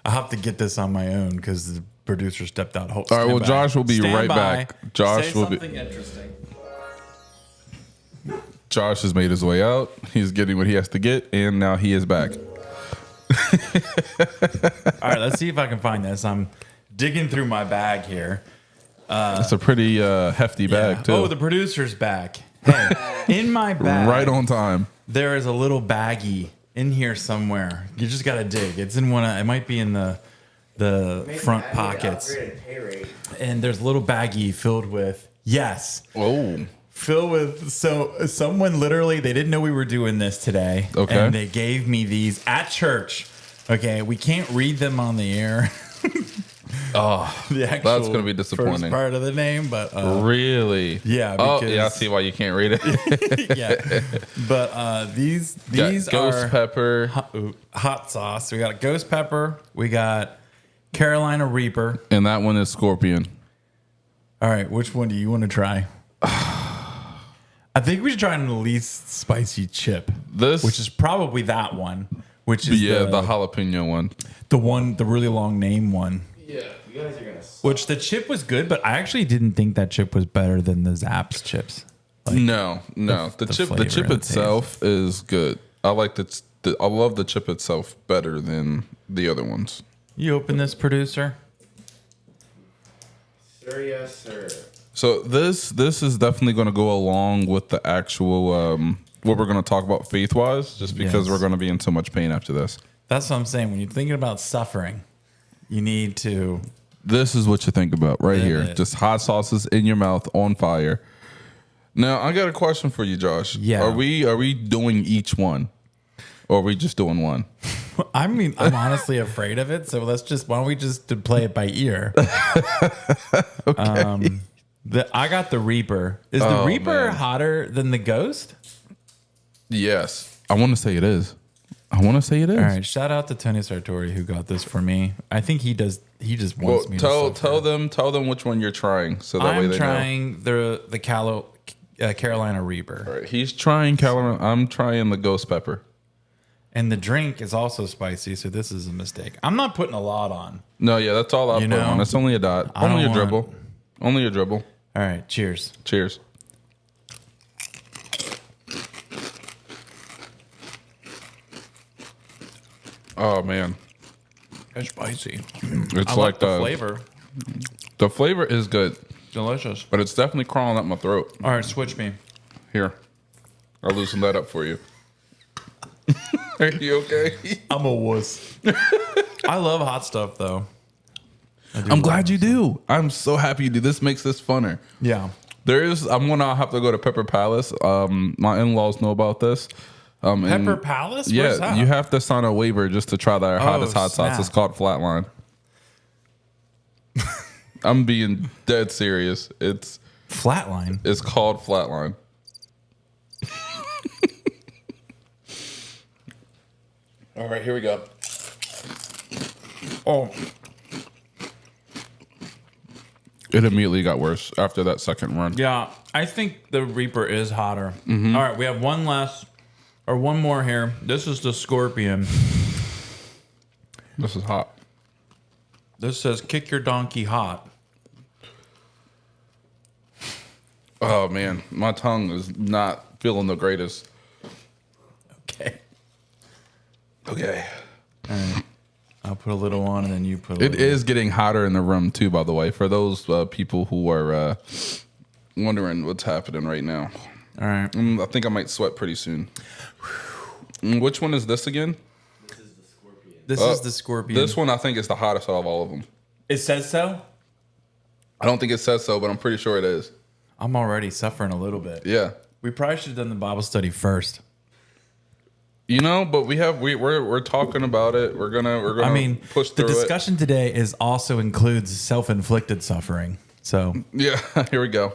[SPEAKER 1] I have to get this on my own because the producer stepped out.
[SPEAKER 2] All right, well, Josh will be right back. Josh will be.
[SPEAKER 1] Something interesting.
[SPEAKER 2] Josh has made his way out. He's getting what he has to get, and now he is back.
[SPEAKER 1] All right, let's see if I can find this. I'm digging through my bag here.
[SPEAKER 2] It's a pretty hefty bag, too.
[SPEAKER 1] Oh, the producer's back. Hey, in my bag,
[SPEAKER 2] Right on time.
[SPEAKER 1] there is a little baggie in here somewhere. You just gotta dig. It's in one. It might be in the front pockets. And there's a little baggie filled with so someone literally, they didn't know we were doing this today.
[SPEAKER 2] Okay.
[SPEAKER 1] And they gave me these at church. Okay, we can't read them on the air. The actual
[SPEAKER 2] That's gonna be disappointing.
[SPEAKER 1] first part of the name, but
[SPEAKER 2] Really?
[SPEAKER 1] yeah,
[SPEAKER 2] Oh,
[SPEAKER 1] because,
[SPEAKER 2] yeah, I see why you can't read it.
[SPEAKER 1] yeah. But these
[SPEAKER 2] Got ghost
[SPEAKER 1] are
[SPEAKER 2] pepper.
[SPEAKER 1] hot sauce. We got ghost pepper. We got Carolina Reaper.
[SPEAKER 2] And that one is scorpion.
[SPEAKER 1] All right, which one do you want to try? I think we should try the least spicy chip,
[SPEAKER 2] This,
[SPEAKER 1] which is probably that one. Which is
[SPEAKER 2] the jalapeno one.
[SPEAKER 1] the really long name one.
[SPEAKER 3] Yeah, you guys are gonna.
[SPEAKER 1] Which the chip was good, but I actually didn't think that chip was better than the Zapp's chips.
[SPEAKER 2] No. The
[SPEAKER 1] the
[SPEAKER 2] chip
[SPEAKER 1] flavor and
[SPEAKER 2] itself is good. I like I love the chip itself better than the other ones.
[SPEAKER 1] You open this, producer?
[SPEAKER 3] Sir, yes, sir.
[SPEAKER 2] So this is definitely going to go along with the actual what we're going to talk about faith wise, just because
[SPEAKER 1] Yes.
[SPEAKER 2] we're going to be in so much pain after this.
[SPEAKER 1] That's what I'm saying. When you're thinking about suffering, you need to.
[SPEAKER 2] This is what you think about right here.
[SPEAKER 1] it.
[SPEAKER 2] Just hot sauces in your mouth on fire. Now I got a question for you, Josh.
[SPEAKER 1] Yeah.
[SPEAKER 2] Are we doing each one, or are we just doing one?
[SPEAKER 1] I mean, I'm honestly afraid of it. So why don't we just play it by ear?
[SPEAKER 2] Okay.
[SPEAKER 1] I got the Reaper. Is the Reaper
[SPEAKER 2] man.
[SPEAKER 1] hotter than the Ghost?
[SPEAKER 2] Yes, I want to say it is. All
[SPEAKER 1] right. Shout out to Tony Sartori who got this for me. I think he does. He just
[SPEAKER 2] Well,
[SPEAKER 1] wants me to
[SPEAKER 2] tell them which one you're trying, so that way
[SPEAKER 1] I'm
[SPEAKER 2] they
[SPEAKER 1] trying the Carolina Reaper,
[SPEAKER 2] know. All right, he's trying Carolina. I'm trying the ghost pepper.
[SPEAKER 1] and the drink is also spicy. So this is a mistake. I'm not putting a lot on.
[SPEAKER 2] No, yeah, that's all I
[SPEAKER 1] You
[SPEAKER 2] put
[SPEAKER 1] know,
[SPEAKER 2] on. It's only a dot.
[SPEAKER 1] I
[SPEAKER 2] Only a
[SPEAKER 1] don't want-
[SPEAKER 2] dribble. Only a dribble.
[SPEAKER 1] All right. Cheers.
[SPEAKER 2] Cheers. Oh man,
[SPEAKER 1] It's spicy.
[SPEAKER 2] it's
[SPEAKER 1] I
[SPEAKER 2] like
[SPEAKER 1] the flavor.
[SPEAKER 2] The flavor is good,
[SPEAKER 1] Delicious.
[SPEAKER 2] but it's definitely crawling up my throat.
[SPEAKER 1] All right. Switch me.
[SPEAKER 2] Here, I'll loosen that up for you. Are you okay?
[SPEAKER 1] I'm a wuss. I love hot stuff though.
[SPEAKER 2] I'm glad you do. I'm so happy you do. This makes this funner.
[SPEAKER 1] Yeah.
[SPEAKER 2] I'm gonna have to go to Pepper Palace. My in-laws know about this. And-
[SPEAKER 1] Pepper Palace?
[SPEAKER 2] Yeah,
[SPEAKER 1] Where's that?
[SPEAKER 2] you have to sign a waiver just to try their hottest hot sauce.
[SPEAKER 1] snap.
[SPEAKER 2] It's called Flatline. I'm being dead serious. It's
[SPEAKER 1] Flatline.
[SPEAKER 2] called Flatline. All right, here we go. It immediately got worse after that second run.
[SPEAKER 1] Yeah, I think the Reaper is hotter. All right, we have one more here. This is the Scorpion.
[SPEAKER 2] This is hot.
[SPEAKER 1] This says kick your donkey hot.
[SPEAKER 2] Oh man, my tongue is not feeling the greatest.
[SPEAKER 1] Okay.
[SPEAKER 2] Okay.
[SPEAKER 1] All right. I'll put a little on and then you put a little.
[SPEAKER 2] It is getting hotter in the room too, by the way, for those people who are wondering what's happening right now.
[SPEAKER 1] All right.
[SPEAKER 2] I think I might sweat pretty soon. Which one is this again?
[SPEAKER 3] This is the Scorpion.
[SPEAKER 1] This is the Scorpion.
[SPEAKER 2] This one I think is the hottest out of all of them.
[SPEAKER 1] It says so?
[SPEAKER 2] I don't think it says so, but I'm pretty sure it is.
[SPEAKER 1] I'm already suffering a little bit.
[SPEAKER 2] Yeah.
[SPEAKER 1] We probably should have done the Bible study first.
[SPEAKER 2] You know, but we're talking about it. We're gonna
[SPEAKER 1] I mean,
[SPEAKER 2] push
[SPEAKER 1] the
[SPEAKER 2] through
[SPEAKER 1] discussion today is also includes self-inflicted suffering. So
[SPEAKER 2] it. Yeah, here we go.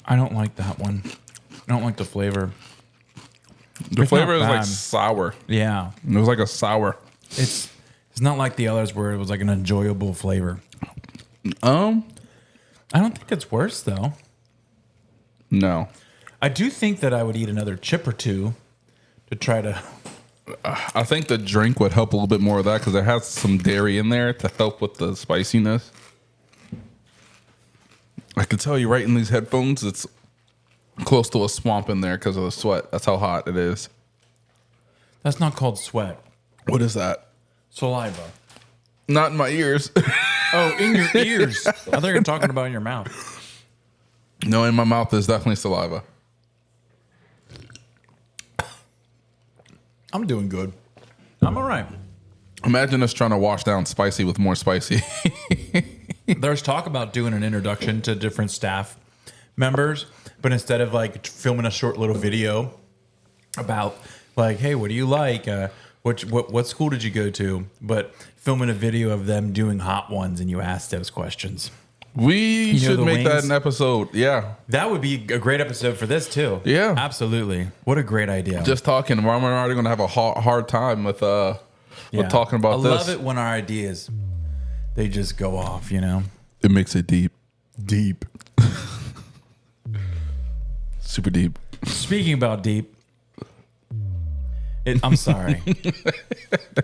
[SPEAKER 1] I don't like that one. I don't like the flavor.
[SPEAKER 2] The
[SPEAKER 1] It's
[SPEAKER 2] flavor is
[SPEAKER 1] not
[SPEAKER 2] like
[SPEAKER 1] bad.
[SPEAKER 2] sour.
[SPEAKER 1] Yeah,
[SPEAKER 2] It was like a sour.
[SPEAKER 1] it's not like the others where it was like an enjoyable flavor.
[SPEAKER 2] Um,
[SPEAKER 1] I don't think it's worse though.
[SPEAKER 2] no.
[SPEAKER 1] I do think that I would eat another chip or two to try to.
[SPEAKER 2] I think the drink would help a little bit more of that because it has some dairy in there to help with the spiciness. I can tell you right in these headphones, it's close to a swamp in there because of the sweat. That's how hot it is.
[SPEAKER 1] That's not called sweat.
[SPEAKER 2] What is that?
[SPEAKER 1] Saliva.
[SPEAKER 2] Not in my ears.
[SPEAKER 1] Oh, in your ears. I thought you were talking about in your mouth.
[SPEAKER 2] No, in my mouth is definitely saliva.
[SPEAKER 1] I'm doing good. I'm all right.
[SPEAKER 2] Imagine us trying to wash down spicy with more spicy.
[SPEAKER 1] There's talk about doing an introduction to different staff members, but instead of like filming a short little video about like, hey, what do you like? What school did you go to? But filming a video of them doing hot ones and you ask those questions.
[SPEAKER 2] We
[SPEAKER 1] know
[SPEAKER 2] should
[SPEAKER 1] the
[SPEAKER 2] make that
[SPEAKER 1] wings?
[SPEAKER 2] an episode. Yeah.
[SPEAKER 1] That would be a great episode for this too.
[SPEAKER 2] Yeah.
[SPEAKER 1] Absolutely. What a great idea.
[SPEAKER 2] Just talking. We're already going to have a hard time with talking about
[SPEAKER 1] I
[SPEAKER 2] this.
[SPEAKER 1] love it when our ideas, they just go off, you know?
[SPEAKER 2] It makes it deep.
[SPEAKER 1] Deep.
[SPEAKER 2] Super deep.
[SPEAKER 1] Speaking about deep, I'm sorry.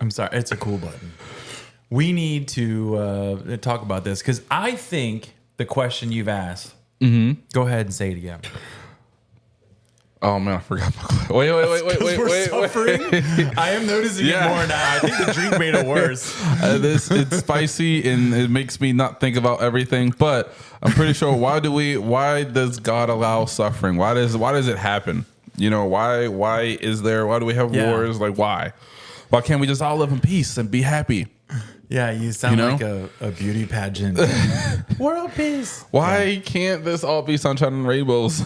[SPEAKER 1] I'm sorry. It's a cool button. We need to talk about this because I think the question you've asked. Go ahead and say it again.
[SPEAKER 2] Oh man, I forgot. Wait.
[SPEAKER 1] We're suffering. I am noticing it more now. I think the drink made it worse.
[SPEAKER 2] It's spicy and it makes me not think about everything. But I'm pretty sure why does God allow suffering? Why does it happen? You know, why do we have wars? Like why can't we just all live in peace and be happy?
[SPEAKER 1] Yeah, you sound
[SPEAKER 2] You know?
[SPEAKER 1] like a beauty pageant. World peace.
[SPEAKER 2] Why can't this all be sunshine and rainbows?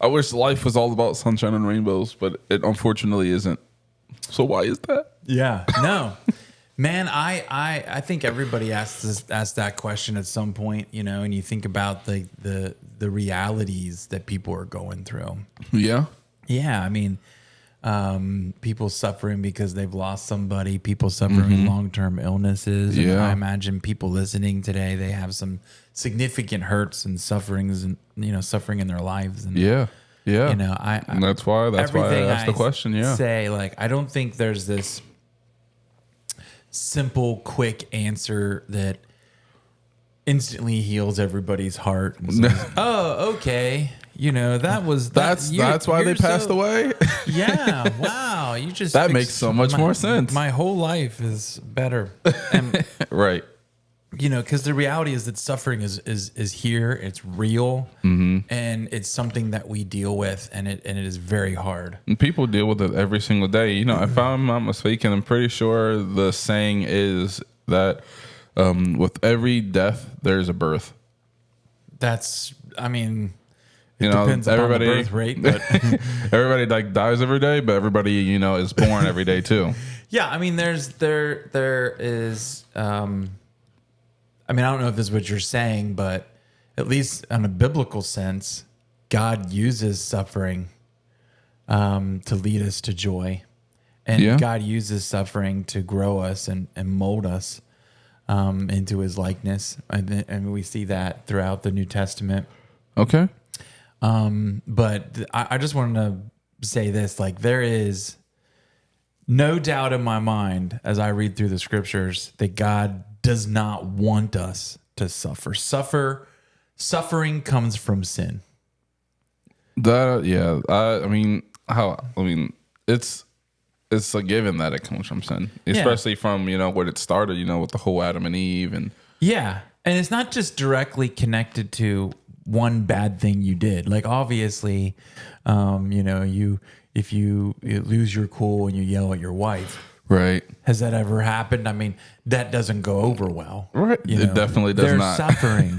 [SPEAKER 2] I wish life was all about sunshine and rainbows, but it unfortunately isn't. So why is that?
[SPEAKER 1] Yeah. No. Man, I think everybody asks that question at some point, you know, and you think about the realities that people are going through.
[SPEAKER 2] Yeah.
[SPEAKER 1] Yeah, I mean, people suffering because they've lost somebody, people suffering long-term illnesses. And
[SPEAKER 2] Yeah.
[SPEAKER 1] I imagine people listening today, they have some significant hurts and sufferings and, you know, suffering in their lives. And,
[SPEAKER 2] Yeah.
[SPEAKER 1] you know,
[SPEAKER 2] And that's why I asked the question. Yeah.
[SPEAKER 1] say, like, I don't think there's this simple, quick answer that instantly heals everybody's heart. And says, oh, okay. You know,
[SPEAKER 2] That's why they passed away.
[SPEAKER 1] Yeah. Wow. You just
[SPEAKER 2] That
[SPEAKER 1] fixed
[SPEAKER 2] makes so much more sense.
[SPEAKER 1] My whole life is better. And,
[SPEAKER 2] Right.
[SPEAKER 1] you know, because the reality is that suffering is here. It's real, and it's something that we deal with, and it is very hard.
[SPEAKER 2] And people deal with it every single day. You know, if I'm not mistaken, I'm pretty sure the saying is that with every death, there's a birth.
[SPEAKER 1] That's, I mean, it
[SPEAKER 2] You know,
[SPEAKER 1] depends upon the birth rate, but
[SPEAKER 2] everybody like dies every day, but everybody, you know, is born every day too.
[SPEAKER 1] yeah, I mean, there is. I mean, I don't know if this is what you're saying, but at least in a biblical sense, God uses suffering to lead us to joy. And
[SPEAKER 2] Yeah.
[SPEAKER 1] God uses suffering to grow us and mold us into his likeness. And we see that throughout the New Testament.
[SPEAKER 2] Okay.
[SPEAKER 1] But I just wanted to say this, like there is no doubt in my mind as I read through the scriptures that God does not want us to suffer. Suffering comes from sin.
[SPEAKER 2] That yeah. I mean it's a given that it comes from sin, especially from when it started. With the whole Adam and Eve and
[SPEAKER 1] Yeah. And it's not just directly connected to one bad thing you did. Like obviously, if you lose your cool and you yell at your wife,
[SPEAKER 2] right.
[SPEAKER 1] has that ever happened? I mean, that doesn't go over well.
[SPEAKER 2] Right. It definitely does
[SPEAKER 1] They're
[SPEAKER 2] not.
[SPEAKER 1] suffering.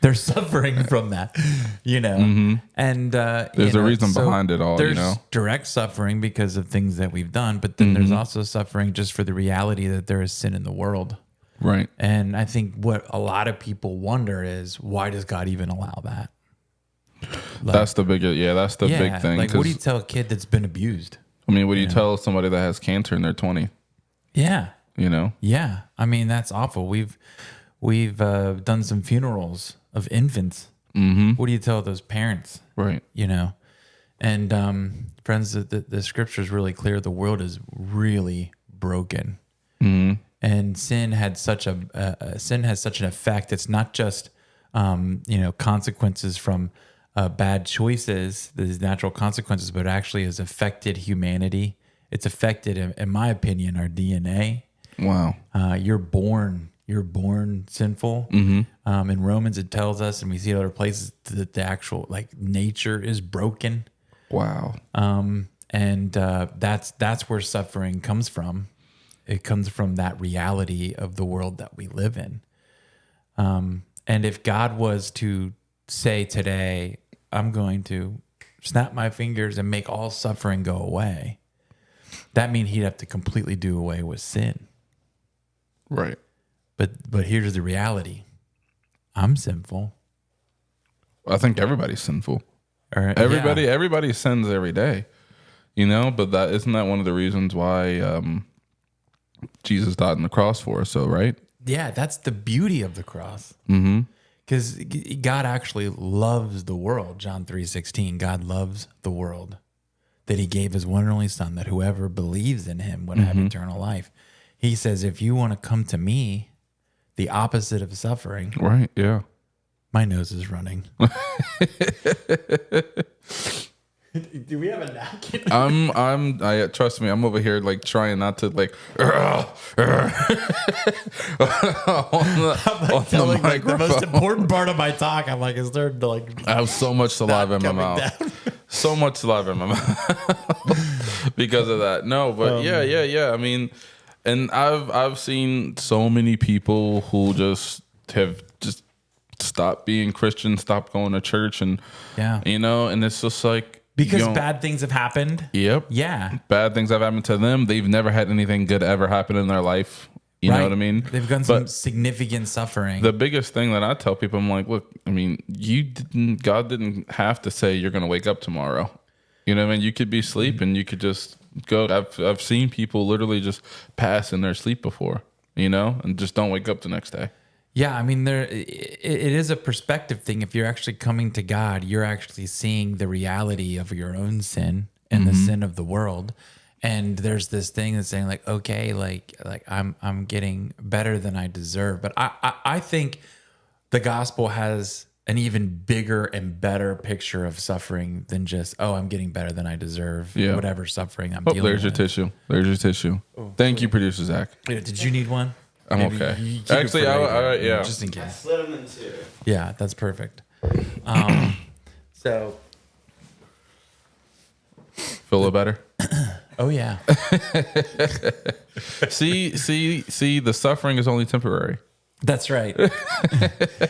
[SPEAKER 1] They're suffering from that, and
[SPEAKER 2] There's a reason behind it all,
[SPEAKER 1] There's direct suffering because of things that we've done, but then there's also suffering just for the reality that there is sin in the world.
[SPEAKER 2] Right.
[SPEAKER 1] And I think what a lot of people wonder is, why does God even allow that?
[SPEAKER 2] That's the big thing.
[SPEAKER 1] Like, what do you tell a kid that's been abused?
[SPEAKER 2] I mean, what do you tell somebody that has cancer in their 20?
[SPEAKER 1] Yeah.
[SPEAKER 2] Yeah.
[SPEAKER 1] I mean, that's awful. We've done some funerals of infants. Mm-hmm. What do you tell those parents?
[SPEAKER 2] Right.
[SPEAKER 1] And friends, the scripture is really clear. The world is really broken. Mm-hmm. And sin had such an effect. It's not just consequences from bad choices, these natural consequences, but it actually has affected humanity. It's affected, in my opinion, our DNA.
[SPEAKER 2] Wow.
[SPEAKER 1] You're born sinful. Mm-hmm. In Romans, it tells us, and we see it other places, that the actual nature is broken.
[SPEAKER 2] Wow.
[SPEAKER 1] And that's where suffering comes from. It comes from that reality of the world that we live in. And if God was to say today, I'm going to snap my fingers and make all suffering go away, that means he'd have to completely do away with sin.
[SPEAKER 2] Right.
[SPEAKER 1] But here's the reality. I'm sinful.
[SPEAKER 2] I think everybody's sinful.
[SPEAKER 1] Everybody.
[SPEAKER 2] Everybody sins every day. But isn't that one of the reasons why Jesus died on the cross for us, so right?
[SPEAKER 1] Yeah, that's the beauty of the cross. Mm-hmm. Because God actually loves the world. John 3:16, God loves the world, that he gave his one and only son, that whoever believes in him would have eternal life. He says, if you want to come to me, the opposite of suffering.
[SPEAKER 2] Right, yeah.
[SPEAKER 1] My nose is running. Do we have a napkin?
[SPEAKER 2] I trust me, I'm over here trying not to on the microphone.
[SPEAKER 1] The most important part of my talk. I'm it's starting to
[SPEAKER 2] I have so much saliva in my mouth. So much saliva in my mouth because of that. No, but yeah. I mean, and I've seen so many people who just have just stopped being Christian, stopped going to church, and and it's just
[SPEAKER 1] because bad things have happened.
[SPEAKER 2] Yep.
[SPEAKER 1] Yeah.
[SPEAKER 2] Bad things have happened to them. They've never had anything good ever happen in their life. You know what I mean?
[SPEAKER 1] They've gone some significant suffering.
[SPEAKER 2] The biggest thing that I tell people, I'm look, I mean, God didn't have to say you're going to wake up tomorrow. You know what I mean? You could be sleeping. You could just go. I've seen people literally just pass in their sleep before, and just don't wake up the next day.
[SPEAKER 1] Yeah, I mean, it is a perspective thing. If you're actually coming to God, you're actually seeing the reality of your own sin and the sin of the world. And there's this thing that's saying okay, I'm getting better than I deserve. But I think the gospel has an even bigger and better picture of suffering than just, I'm getting better than I deserve.
[SPEAKER 2] Yeah.
[SPEAKER 1] Whatever suffering I'm dealing with.
[SPEAKER 2] There's your tissue. There's your tissue. Thank you, producer Zach.
[SPEAKER 1] Did you need one?
[SPEAKER 2] I'm okay. Actually, yeah.
[SPEAKER 1] Just in
[SPEAKER 3] I
[SPEAKER 1] case.
[SPEAKER 3] slid them in two.
[SPEAKER 1] Yeah, that's perfect. So,
[SPEAKER 2] feel a little better.
[SPEAKER 1] oh yeah.
[SPEAKER 2] See, the suffering is only temporary.
[SPEAKER 1] That's right.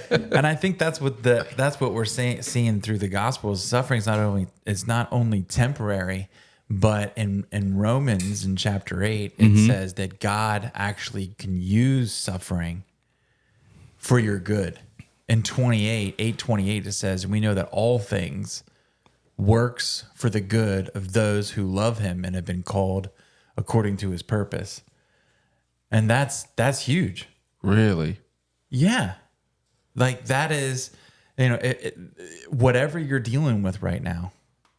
[SPEAKER 1] And I think that's what we're seeing through the gospel is suffering is not only temporary, but in Romans in chapter 8, it says that God actually can use suffering for your good. In 8:28, it says, we know that all things works for the good of those who love him and have been called according to his purpose. And that's huge.
[SPEAKER 2] Really?
[SPEAKER 1] Yeah. Like that is, whatever you're dealing with right now,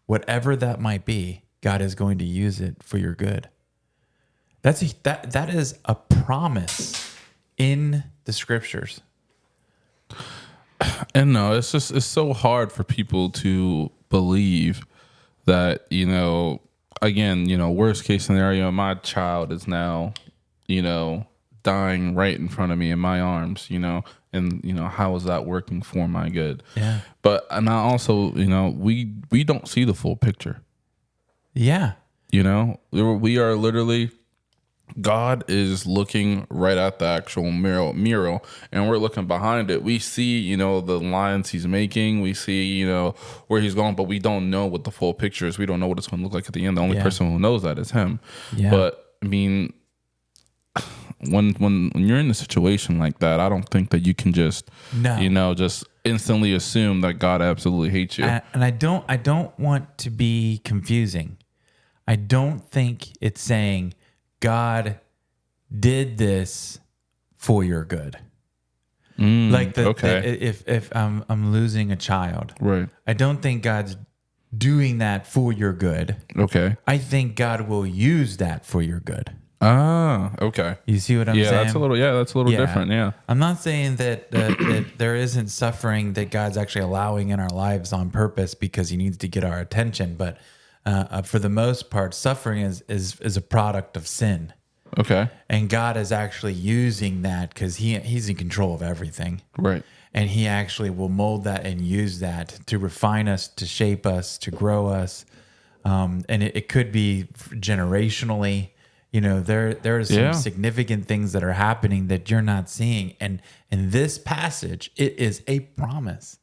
[SPEAKER 1] whatever that might be, God is going to use it for your good. That is a promise in the scriptures.
[SPEAKER 2] And no, it's so hard for people to believe that, again, worst case scenario, my child is now, dying right in front of me in my arms, and how is that working for my good?
[SPEAKER 1] Yeah.
[SPEAKER 2] And I also, we don't see the full picture.
[SPEAKER 1] Yeah.
[SPEAKER 2] We are literally, God is looking right at the actual mural, and we're looking behind it. We see, the lines he's making. We see, where he's going, but we don't know what the full picture is. We don't know what it's going to look like at the end. The only person who knows that is him.
[SPEAKER 1] Yeah.
[SPEAKER 2] But I mean, when you're in a situation like that, I don't think that you can just, just instantly assume that God absolutely hates you.
[SPEAKER 1] And I don't want to be confusing. I don't think it's saying God did this for your good. If I'm losing a child,
[SPEAKER 2] right?
[SPEAKER 1] I don't think God's doing that for your good.
[SPEAKER 2] Okay.
[SPEAKER 1] I think God will use that for your good.
[SPEAKER 2] Ah, okay.
[SPEAKER 1] You see what I'm saying?
[SPEAKER 2] That's a little different. Yeah.
[SPEAKER 1] I'm not saying that there isn't suffering that God's actually allowing in our lives on purpose because he needs to get our attention, but for the most part, suffering is a product of sin.
[SPEAKER 2] Okay.
[SPEAKER 1] And God is actually using that because he's in control of everything.
[SPEAKER 2] Right.
[SPEAKER 1] And he actually will mold that and use that to refine us, to shape us, to grow us. And it could be generationally. There are some significant things that are happening that you're not seeing. And in this passage, it is a promise.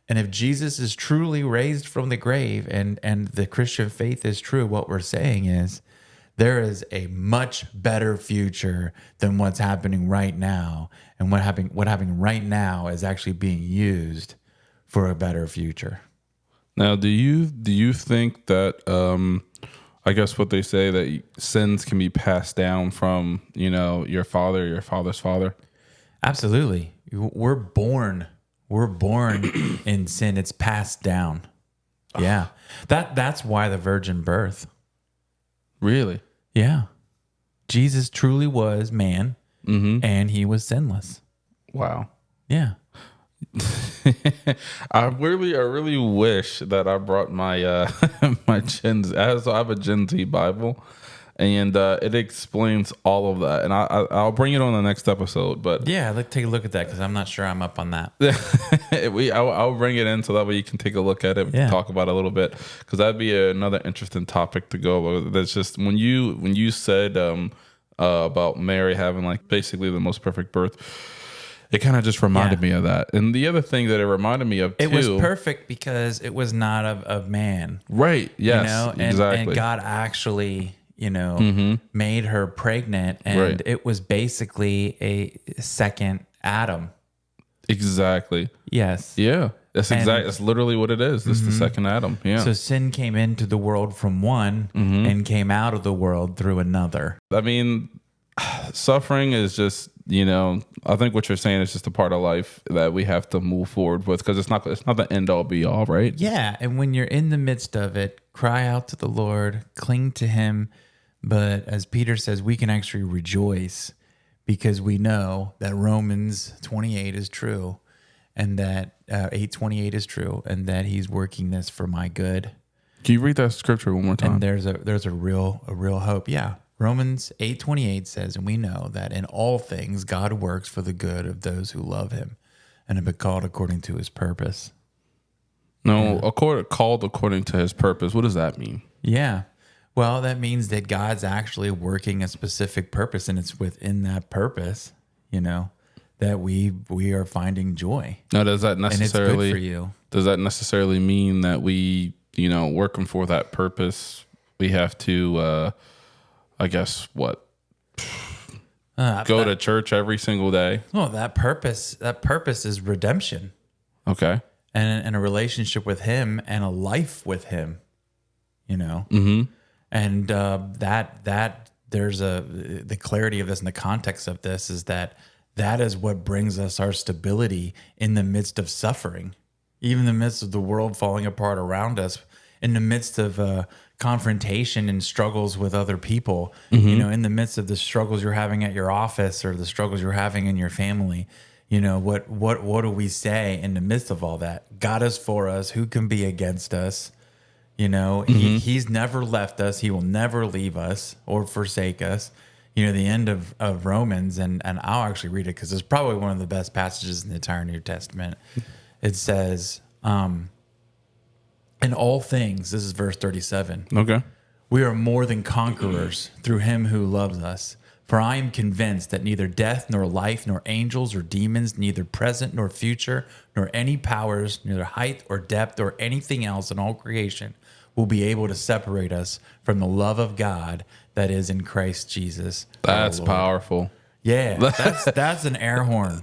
[SPEAKER 1] And if Jesus is truly raised from the grave and the Christian faith is true, what we're saying is there is a much better future than what's happening right now. And what happening right now is actually being used for a better future.
[SPEAKER 2] Now, do you think that I guess what they say that sins can be passed down from, your father's father?
[SPEAKER 1] Absolutely. We're born in sin. It's passed down. Yeah. That's why the virgin birth.
[SPEAKER 2] Really?
[SPEAKER 1] Yeah. Jesus truly was man, and he was sinless.
[SPEAKER 2] Wow.
[SPEAKER 1] Yeah.
[SPEAKER 2] I really wish that I brought my my Gen Z. I have a Gen Z Bible, and it explains all of that. And I'll bring it on the next episode. But
[SPEAKER 1] yeah, let's take a look at that because I'm not sure I'm up on that.
[SPEAKER 2] I'll bring it in so that way you can take a look at it. We can talk about it a little bit because that'd be another interesting topic to go over. That's just when you said about Mary having like basically the most perfect birth. It kind of just reminded me of that. And the other thing that it reminded me of, too...
[SPEAKER 1] It was perfect because it was not of man.
[SPEAKER 2] Right. Yes, exactly.
[SPEAKER 1] And God actually, made her pregnant. And it was basically a second Adam.
[SPEAKER 2] Exactly.
[SPEAKER 1] Yes.
[SPEAKER 2] Yeah. That's literally what it is. This is the second Adam. Yeah.
[SPEAKER 1] So sin came into the world from one and came out of the world through another.
[SPEAKER 2] I mean, suffering is just... I think what you're saying is just a part of life that we have to move forward with because it's not the end all be all, right?
[SPEAKER 1] Yeah, and when you're in the midst of it, cry out to the Lord, cling to him. But as Peter says, we can actually rejoice because we know that Romans 28 is true and that 8:28 is true and that he's working this for my good.
[SPEAKER 2] Can you read that scripture one more time?
[SPEAKER 1] And there's a real hope. Yeah. Romans 8:28 says, and we know that in all things God works for the good of those who love him and have been called according to his purpose.
[SPEAKER 2] No, called according to his purpose. What does that mean?
[SPEAKER 1] Yeah. Well, that means that God's actually working a specific purpose, and it's within that purpose, that we are finding joy.
[SPEAKER 2] Now, does that necessarily...
[SPEAKER 1] And it's good for you.
[SPEAKER 2] Does that necessarily mean that we, working for that purpose, we have to... I guess what? Go to church every single day.
[SPEAKER 1] Well, that purpose is redemption.
[SPEAKER 2] Okay.
[SPEAKER 1] And a relationship with him and a life with him, And that there's the clarity of this and the context of this is that is what brings us our stability in the midst of suffering, even in the midst of the world falling apart around us, in the midst of confrontation and struggles with other people, in the midst of the struggles you're having at your office or the struggles you're having in your family. What do we say in the midst of all that? God is for us. Who can be against us? He's never left us. He will never leave us or forsake us. The end of Romans, and I'll actually read it because it's probably one of the best passages in the entire New Testament. It says, in all things, this is verse 37.
[SPEAKER 2] Okay.
[SPEAKER 1] We are more than conquerors through him who loves us. For I am convinced that neither death, nor life, nor angels or demons, neither present nor future, nor any powers, neither height or depth or anything else in all creation will be able to separate us from the love of God that is in Christ Jesus.
[SPEAKER 2] That's powerful.
[SPEAKER 1] Yeah, that's an air horn.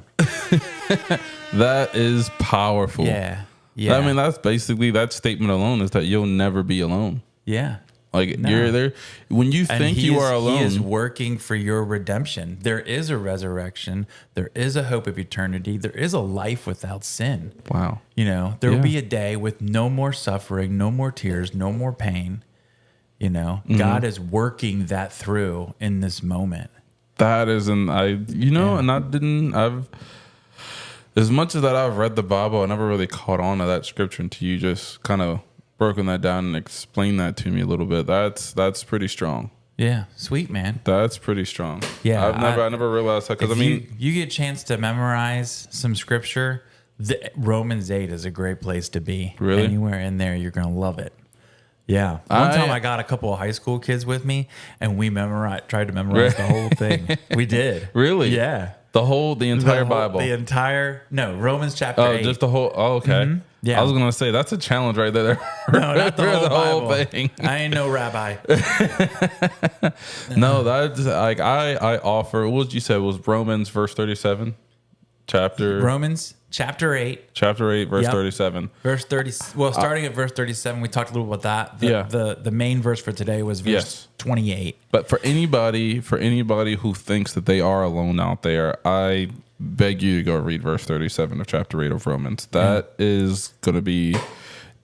[SPEAKER 2] That is powerful.
[SPEAKER 1] Yeah.
[SPEAKER 2] I mean, that's basically, that statement alone is that you'll never be alone.
[SPEAKER 1] Yeah.
[SPEAKER 2] Like you're there when you think you are alone.
[SPEAKER 1] He is working for your redemption. There is a resurrection. There is a hope of eternity. There is a life without sin.
[SPEAKER 2] Wow.
[SPEAKER 1] There will be a day with no more suffering, no more tears, no more pain. God is working that through in this moment.
[SPEAKER 2] That is, and as much as that I've read the Bible, I never really caught on to that scripture until you just kind of broken that down and explained that to me a little bit. That's pretty strong.
[SPEAKER 1] Yeah, sweet, man.
[SPEAKER 2] That's pretty strong.
[SPEAKER 1] Yeah,
[SPEAKER 2] I never realized that, because
[SPEAKER 1] you get a chance to memorize some scripture, Romans 8 is a great place to be.
[SPEAKER 2] Really?
[SPEAKER 1] Anywhere in there, you're gonna love it. Yeah. One time I got a couple of high school kids with me, and we tried to memorize the whole thing. We did.
[SPEAKER 2] Really?
[SPEAKER 1] Yeah.
[SPEAKER 2] The entire Bible.
[SPEAKER 1] Romans chapter 8.
[SPEAKER 2] Just the whole. Oh, okay.
[SPEAKER 1] Mm-hmm. Yeah.
[SPEAKER 2] I was gonna say that's a challenge right there.
[SPEAKER 1] No, not the whole Bible.
[SPEAKER 2] Thing.
[SPEAKER 1] I ain't no rabbi.
[SPEAKER 2] No, that's like I offer. What was you said was Romans verse 37,
[SPEAKER 1] Romans chapter 8.
[SPEAKER 2] Chapter 8, verse 37.
[SPEAKER 1] Verse 30. Well, starting at verse 37, we talked a little about that. The main verse for today was verse 28.
[SPEAKER 2] But for anybody who thinks that they are alone out there, I beg you to go read verse 37 of chapter 8 of Romans. That is going to be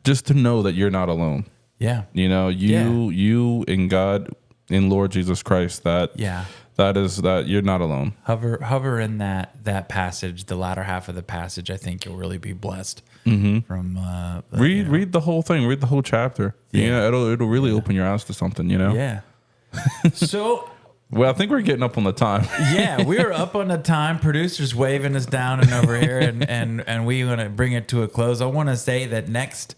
[SPEAKER 2] just to know that you're not alone.
[SPEAKER 1] Yeah.
[SPEAKER 2] You in God, in Lord Jesus Christ, that you're not alone.
[SPEAKER 1] Hover in that passage, the latter half of the passage. I think you'll really be blessed from
[SPEAKER 2] read the whole thing, read the whole chapter. Yeah, it'll really open your eyes to something,
[SPEAKER 1] Yeah. So
[SPEAKER 2] well, I think we're getting up on the time.
[SPEAKER 1] Yeah, we're up on the time. Producer's waving us down and over here, and we want to bring it to a close. I want to say that next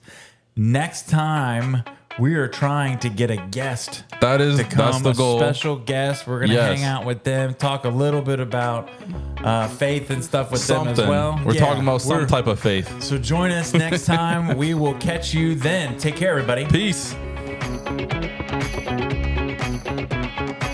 [SPEAKER 1] time we are trying to get a guest.
[SPEAKER 2] That's the goal.
[SPEAKER 1] A special guest. We're going to hang out with them, talk a little bit about faith and stuff with them as well.
[SPEAKER 2] We're talking about some type of faith.
[SPEAKER 1] So join us next time. We will catch you then. Take care, everybody.
[SPEAKER 2] Peace.